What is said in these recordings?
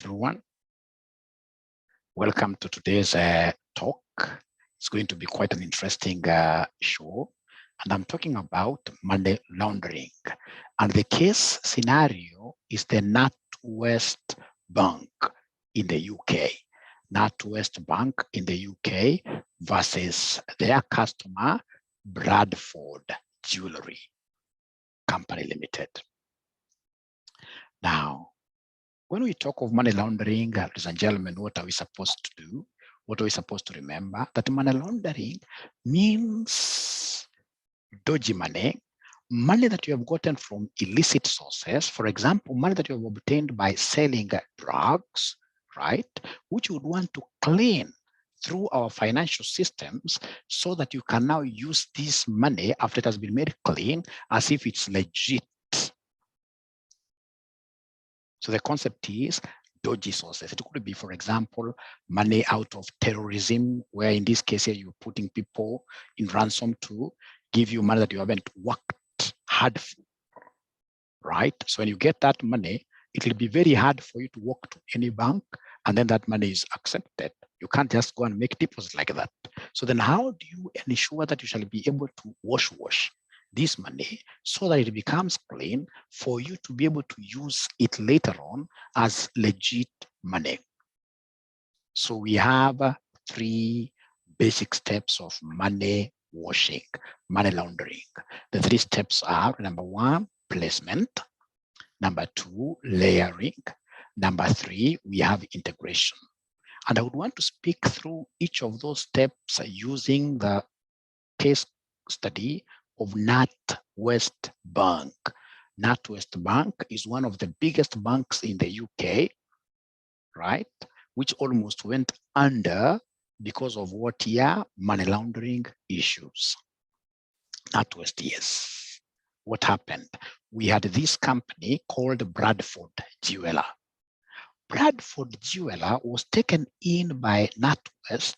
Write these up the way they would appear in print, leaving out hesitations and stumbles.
Everyone, welcome to today's talk. It's going to be quite an interesting show, and I'm talking about money laundering. And the case scenario is the NatWest Bank in the UK. NatWest Bank in the UK versus their customer, Bradford Jewelry Company Limited. Now, when we talk of money laundering, ladies and gentlemen, what are we supposed to do? What are we supposed to remember? That money laundering means dodgy money, money that you have gotten from illicit sources. For example, money that you have obtained by selling drugs, right? Which you would want to clean through our financial systems so that you can now use this money after it has been made clean as if it's legit. So the concept is dodgy sources. It could be, for example, money out of terrorism, where in this case here you're putting people in ransom to give you money that you haven't worked hard for, right? So when you get that money, it will be very hard for you to walk to any bank and then that money is accepted. You can't just go and make deposits like that. So then how do you ensure that you shall be able to wash this money so that it becomes clean for you to be able to use it later on as legit money? So we have three basic steps of money washing, money laundering. The three steps are: number one, placement; number two, layering; number three, we have integration. And I would want to speak through each of those steps using the case study of NatWest Bank. NatWest Bank is one of the biggest banks in the UK, right? Which almost went under because of what here? Money laundering issues. NatWest, yes. What happened? We had this company called Bradford Jeweler. Bradford Jeweler was taken in by NatWest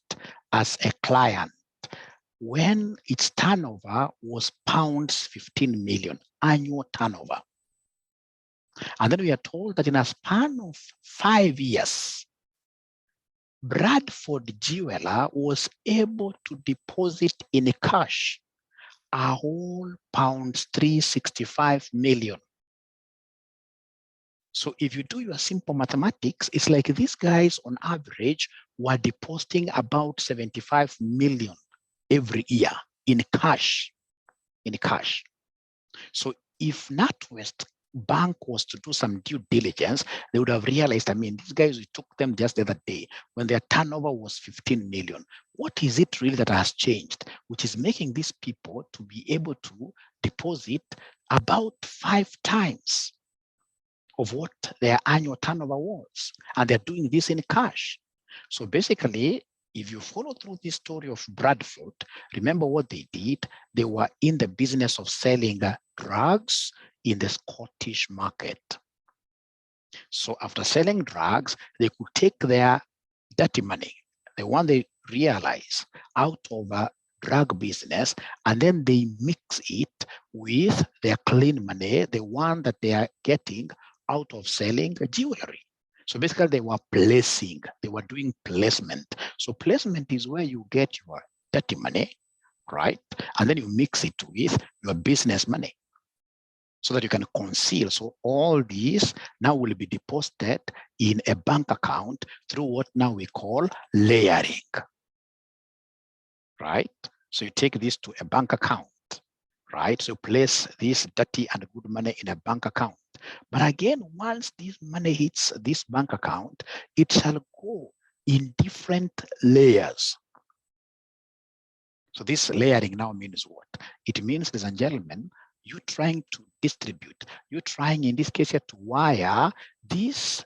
as a client when its turnover was pounds 15 million annual turnover. And then we are told that in a span of 5 years, Bradford Jeweler was able to deposit in cash a whole pounds 365 million. So if you do your simple mathematics, it's like these guys on average were depositing about 75 million every year in cash. So if NatWest Bank was to do some due diligence, they would have realized, I mean, these guys, we took them just the other day when their turnover was 15 million. What is it really that has changed, which is making these people to be able to deposit about 5 times of what their annual turnover was? And they're doing this in cash. So basically, if you follow through this story of Bradford, remember what they did. They were in the business of selling drugs in the Scottish market. So after selling drugs, they could take their dirty money, the one they realize out of a drug business, and then they mix it with their clean money, the one that they are getting out of selling jewelry. So basically they were placing, they were doing placement. So placement is where you get your dirty money, right? And then you mix it with your business money so that you can conceal. So all these now will be deposited in a bank account through what now we call layering, right? So you take this to a bank account, right? So place this dirty and good money in a bank account. But again, once this money hits this bank account, it shall go in different layers. So this layering now means what? It means, ladies and gentlemen, you trying to distribute, you're trying in this case here to wire this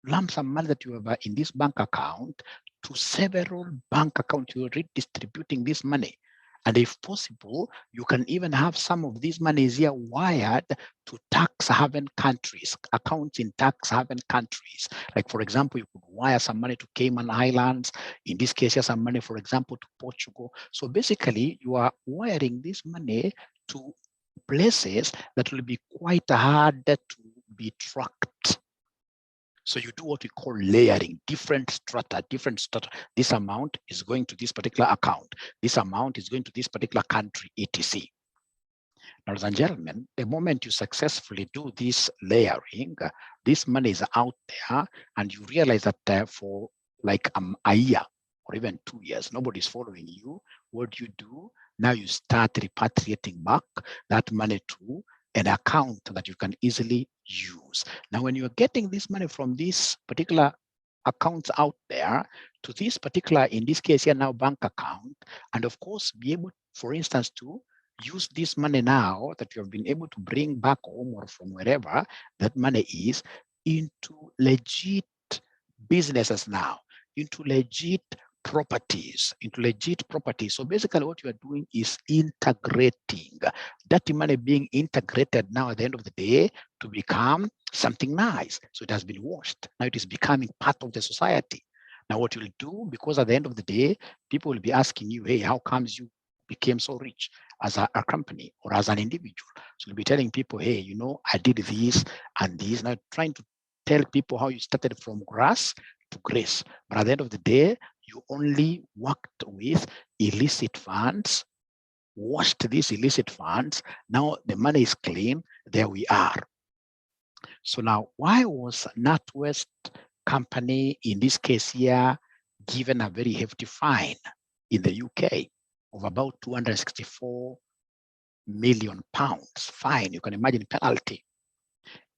lump sum money that you have in this bank account to several bank accounts. You're redistributing this money. And if possible, you can even have some of these monies here wired to tax haven countries, accounts in tax haven countries. Like, for example, you could wire some money to Cayman Islands. In this case, here, some money, for example, to Portugal. So basically, you are wiring this money to places that will be quite hard to be tracked. So you do what we call layering, different strata. This amount is going to this particular account. This amount is going to this particular country, etc. Ladies and gentlemen, the moment you successfully do this layering, this money is out there, and you realize that for like a year or even 2 years, nobody's following you. What do you do? Now you start repatriating back that money to an account that you can easily use. Now, when you're getting this money from this particular accounts out there to this particular, in this case here now, bank account, and of course be able, for instance, to use this money now that you have been able to bring back home or from wherever that money is into legit businesses now, into legit properties. So basically what you are doing is integrating that money, being integrated now at the end of the day to become something nice. So it has been washed. Now it is becoming part of the society. Now what you'll do, because at the end of the day, people will be asking you, hey, how comes you became so rich as a company or as an individual? So you'll be telling people, hey, you know, I did this and this. Now trying to tell people how you started from grass to grace. But at the end of the day, you only worked with illicit funds, washed these illicit funds. Now the money is clean. There we are. So now, why was NatWest company, in this case here, given a very hefty fine in the UK of about 264 million pounds fine? You can imagine penalty.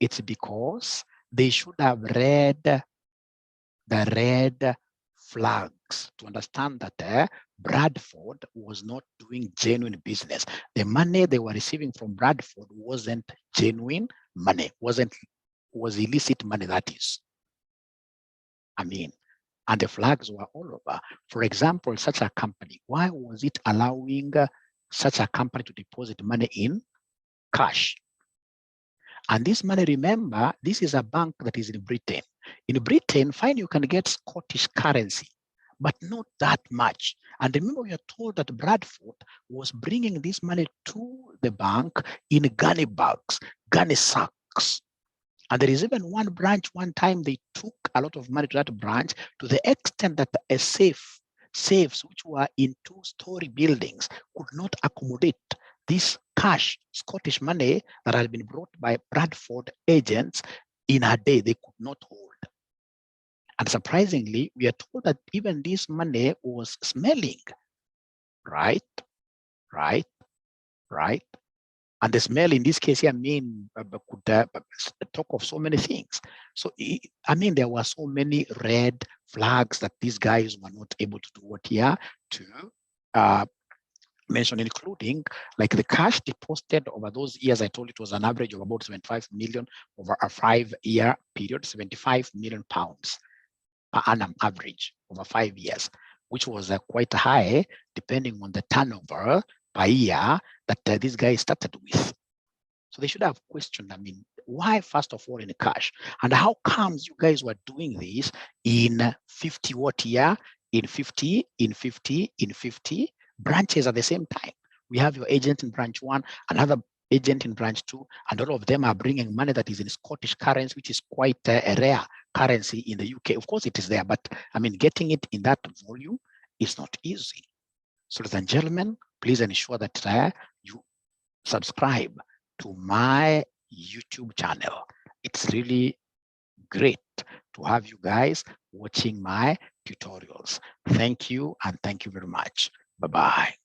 It's because they should have read the red flags to understand that Bradford was not doing genuine business. The money they were receiving from Bradford wasn't genuine money, was illicit money, that is. I mean, and the flags were all over. For example, such a company, why was it allowing such a company to deposit money in cash? And this money, remember, this is a bank that is in Britain. In Britain, fine, you can get Scottish currency, but not that much. And remember, we are told that Bradford was bringing this money to the bank in gunny bags, gunny sacks. And there is even one branch, one time they took a lot of money to that branch to the extent that a safes, which were in 2-story buildings, could not accommodate this cash, Scottish money that had been brought by Bradford agents in a day. They could not hold. And surprisingly, we are told that even this money was smelling, right? And the smell in this case here could talk of so many things. So, I mean, there were so many red flags that these guys were not able to do what here to mention, including like the cash deposited over those years. I told it was an average of about 75 million over a 5-year period, 75 million pounds per annum average over 5 years, which was quite high depending on the turnover per year that these guys started with. So they should have questioned, I mean, why first of all in cash? And how comes you guys were doing this in 50 what year? In 50 branches at the same time. We have your agent in branch 1, another agent in branch 2, and all of them are bringing money that is in Scottish currency, which is quite a rare currency in the UK. Of course it is there, but I mean, getting it in that volume is not easy. So ladies and gentlemen, please ensure that you subscribe to my YouTube channel. It's really great to have you guys watching my tutorials. Thank you, and thank you very much. Bye-bye.